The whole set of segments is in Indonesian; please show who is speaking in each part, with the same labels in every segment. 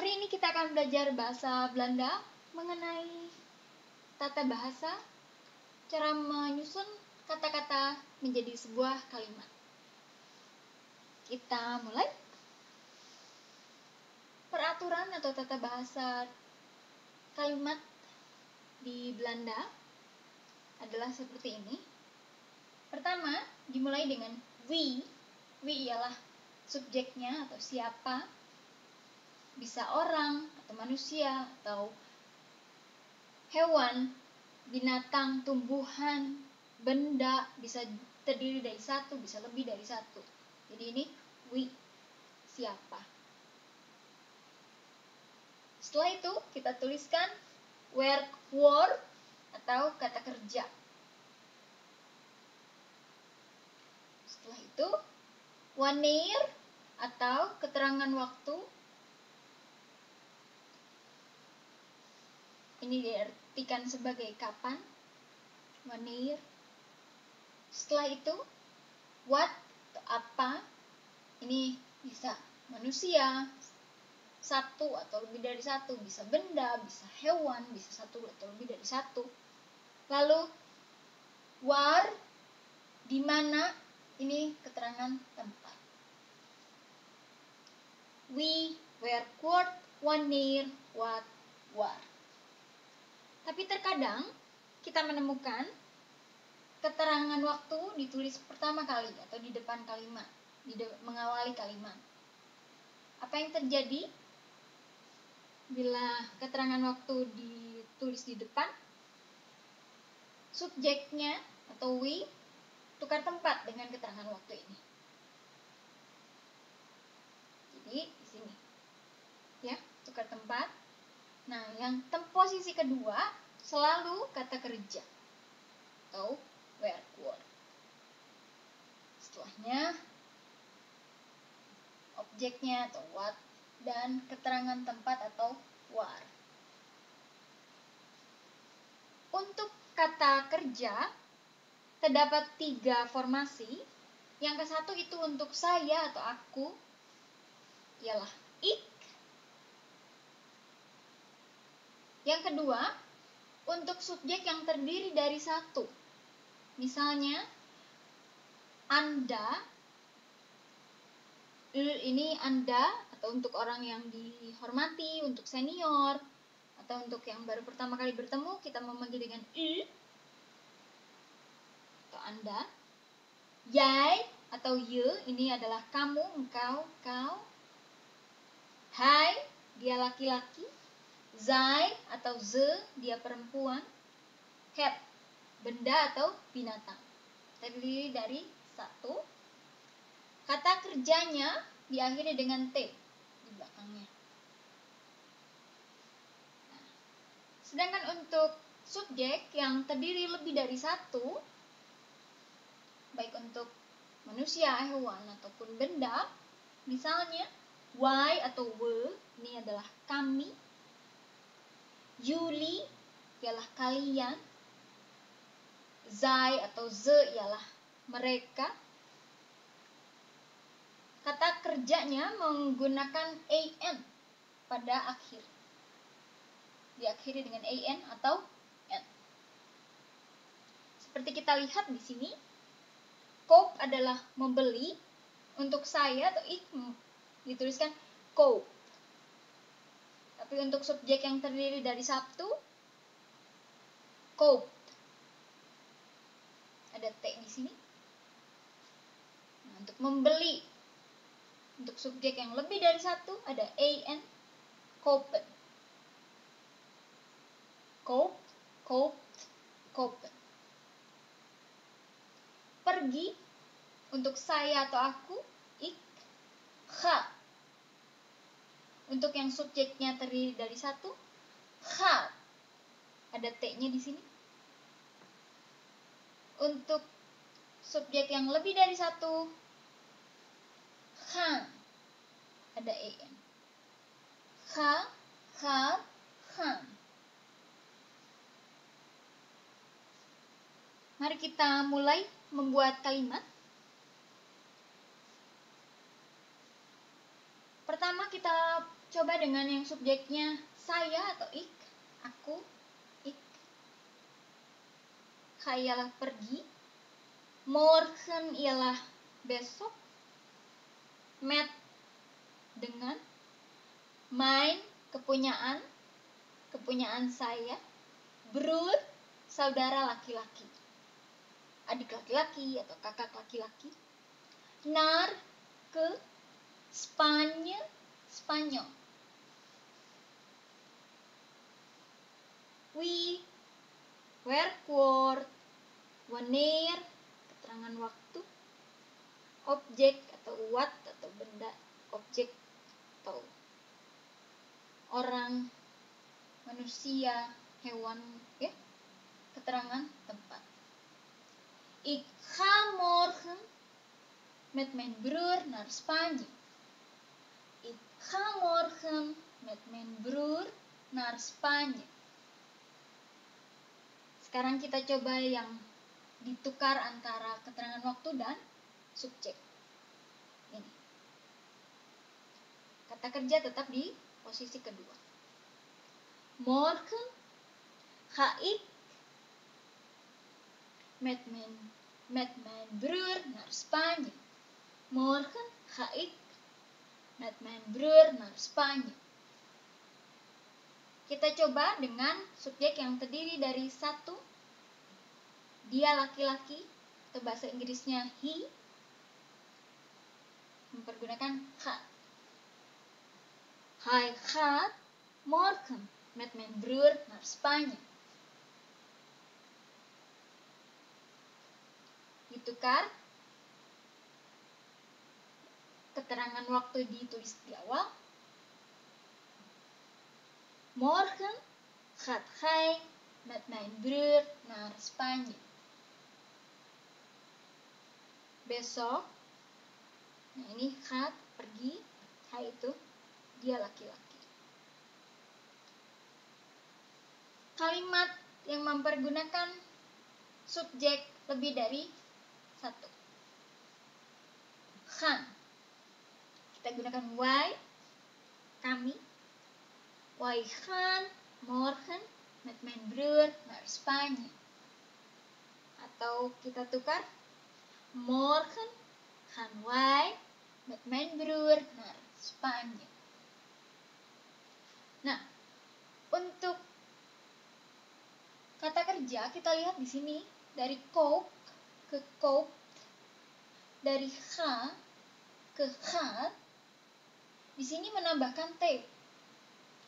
Speaker 1: Hari ini kita akan belajar bahasa Belanda mengenai tata bahasa, cara menyusun kata-kata menjadi sebuah kalimat. Kita mulai. Peraturan atau tata bahasa kalimat di Belanda adalah seperti ini. Pertama, dimulai dengan we. We ialah subjeknya atau siapa. Bisa orang atau manusia atau hewan, binatang, tumbuhan, benda, bisa terdiri dari satu, bisa lebih dari satu. Jadi ini we, siapa. Setelah itu kita tuliskan word atau kata kerja. Setelah itu wanneer atau keterangan waktu. Ini diartikan sebagai kapan, wanneer. Setelah itu what atau apa. Ini bisa manusia, satu atau lebih dari satu, bisa benda, bisa hewan, bisa satu atau lebih dari satu. Lalu where, di mana, ini keterangan tempat. We, where, quote, wanneer, what, where. Tapi terkadang kita menemukan keterangan waktu ditulis pertama kali atau di depan kalimat, mengawali kalimat. Apa yang terjadi bila keterangan waktu ditulis di depan? Subjeknya atau we tukar tempat dengan keterangan waktu ini. Jadi di sini, ya, tukar tempat. Nah, yang posisi kedua selalu kata kerja atau where, word. Setelahnya objeknya atau what dan keterangan tempat atau where. Untuk kata kerja terdapat 3 formasi. Yang ke satu itu untuk saya atau aku, ialah ik. Yang kedua, untuk subjek yang terdiri dari satu. Misalnya, Anda, ini Anda, atau untuk orang yang dihormati, untuk senior, atau untuk yang baru pertama kali bertemu, kita memanggil dengan atau Anda. Jij atau je, ini adalah kamu, engkau, kau. Hij, dia laki-laki. Zij atau ze, dia perempuan. Het, benda atau binatang. Terdiri dari satu. Kata kerjanya diakhiri dengan T di belakangnya. Nah, sedangkan untuk subjek yang terdiri lebih dari satu, baik untuk manusia, hewan, ataupun benda, misalnya Y atau we, ini adalah kami. Jullie ialah kalian. Zij atau ze ialah mereka. Kata kerjanya menggunakan an pada akhir. Diakhiri dengan an atau n. Seperti kita lihat di sini, koop adalah membeli. Untuk saya atau ik dituliskan koop. Tapi untuk subjek yang terdiri dari satu, koop. Ada T di sini. Nah, untuk membeli, untuk subjek yang lebih dari satu, ada an, kopen. Koop, koopt, kopen. Pergi, untuk saya atau aku, ik, ga. Untuk yang subjeknya terdiri dari satu, ga. Ada T-nya di sini. Untuk subjek yang lebih dari satu, gaan. Ada en. Ga, gaat, gaan. Mari kita mulai membuat kalimat. Pertama kita coba dengan yang subjeknya saya atau ik, aku, ik. Ga ialah pergi, morgen ialah besok, met dengan, mijn kepunyaan saya, broer saudara laki-laki, adik laki-laki atau kakak laki-laki, naar ke, Spanje Spanyol, wie werkwoord, wanneer keterangan waktu, objek atau what atau benda, objek atau orang, manusia, hewan, ya, keterangan tempat. Ik ga morgen met mijn broer naar Spanje. Ik ga morgen met mijn broer naar Spanje. Sekarang kita coba yang ditukar antara keterangan waktu dan subjek. Ini. Kata kerja tetap di posisi kedua. Morgen ga ik met mijn broer naar Spanje. Morgen ga ik met mijn broer naar Spanje. Kita coba dengan subjek yang terdiri dari satu, dia laki-laki, atau bahasa Inggrisnya he, mempergunakan ga. Hij gaat morgen met mijn broer naar Spanje. Ditukar, keterangan waktu ditulis di awal. Morgen gaat hij met mijn broer naar Spanje. Besok, nah ini gaat, pergi, hij itu dia laki-laki. Kalimat yang mempergunakan subjek lebih dari satu. Gaan, kita gunakan wij, kami. Wij gaan morgen met mijn broer naar Spanje. Atau kita tukar, morgen gaan wij met mijn broer naar Spanje. Nah, untuk kata kerja kita lihat di sini dari koop ke koop, dari ga ke gaat. Di sini menambahkan t.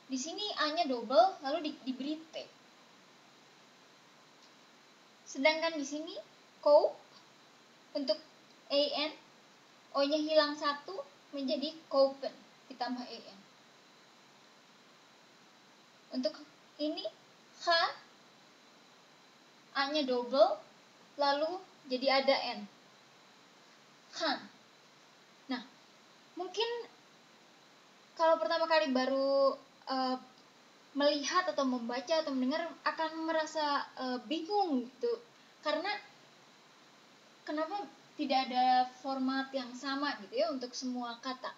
Speaker 1: Di sini a-nya double lalu diberi t. Sedangkan di sini koop untuk an, o-nya hilang satu menjadi koopen ditambah an. Untuk ini ga, a-nya double lalu jadi ada n. Gaan. Nah, mungkin kalau pertama kali baru melihat atau membaca atau mendengar akan merasa bingung gitu. Karena kenapa tidak ada format yang sama gitu ya untuk semua kata.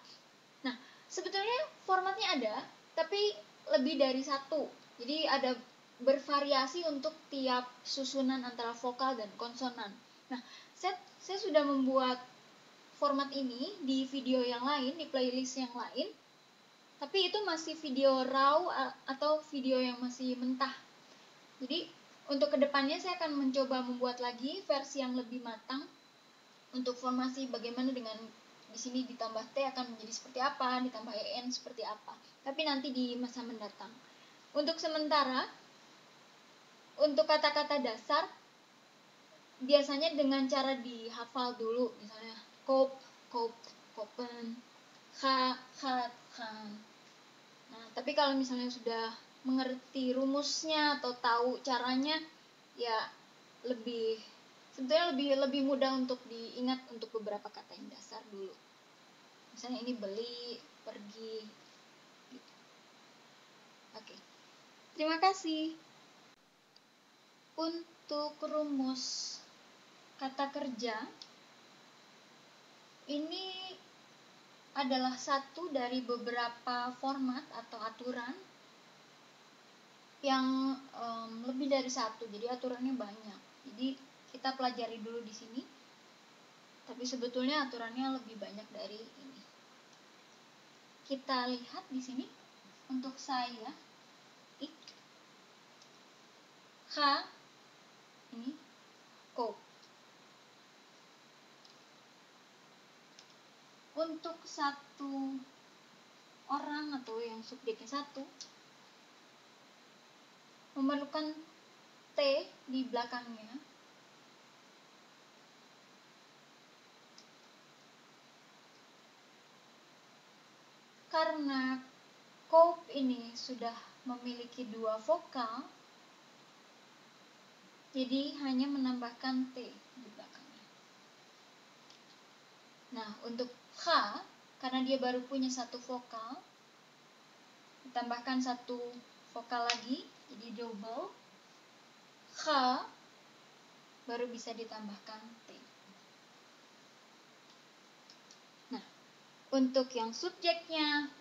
Speaker 1: Nah, sebetulnya formatnya ada, tapi lebih dari satu. Jadi ada bervariasi untuk tiap susunan antara vokal dan konsonan. Nah, saya sudah membuat format ini di video yang lain, di playlist yang lain. Tapi itu masih video raw atau video yang masih mentah. Jadi untuk kedepannya saya akan mencoba membuat lagi versi yang lebih matang untuk formasi bagaimana dengan di sini ditambah T akan menjadi seperti apa, ditambah EN seperti apa. Tapi nanti di masa mendatang. Untuk sementara, untuk kata-kata dasar biasanya dengan cara dihafal dulu, misalnya koop, kopen, ga, gaat, gaan. Nah, tapi kalau misalnya sudah mengerti rumusnya atau tahu caranya, ya sebetulnya lebih mudah untuk diingat untuk beberapa kata yang dasar dulu. Misalnya ini beli, pergi, gitu. Oke. Terima kasih. Untuk rumus kata kerja, ini adalah satu dari beberapa format atau aturan yang lebih dari satu, jadi aturannya banyak. Jadi kita pelajari dulu di sini, tapi sebetulnya aturannya lebih banyak dari ini. Kita lihat di sini untuk saya, H ini ko. Untuk satu orang atau yang subjeknya satu memerlukan T di belakangnya karena kop ini sudah memiliki dua vokal, jadi hanya menambahkan T di belakangnya. Nah, untuk H, karena dia baru punya satu vokal, ditambahkan satu vokal lagi, jadi double. H baru bisa ditambahkan T. Nah, untuk yang subjeknya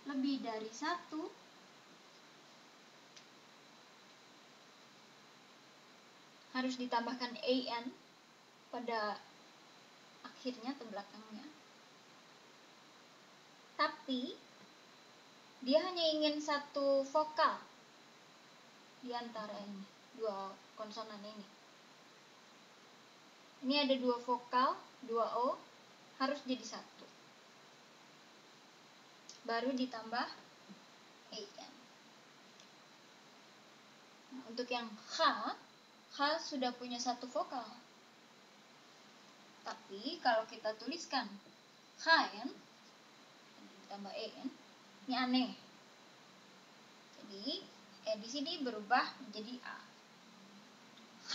Speaker 1: lebih dari satu, harus ditambahkan an pada akhirnya atau belakangnya. Tapi dia hanya ingin satu vokal di antara ini, dua konsonan ini. Ini ada dua vokal, dua O, harus jadi satu. Baru ditambah an. Nah, untuk yang H sudah punya satu vokal. Tapi kalau kita tuliskan HN ditambah an, ini aneh. Jadi di sini berubah menjadi A. H.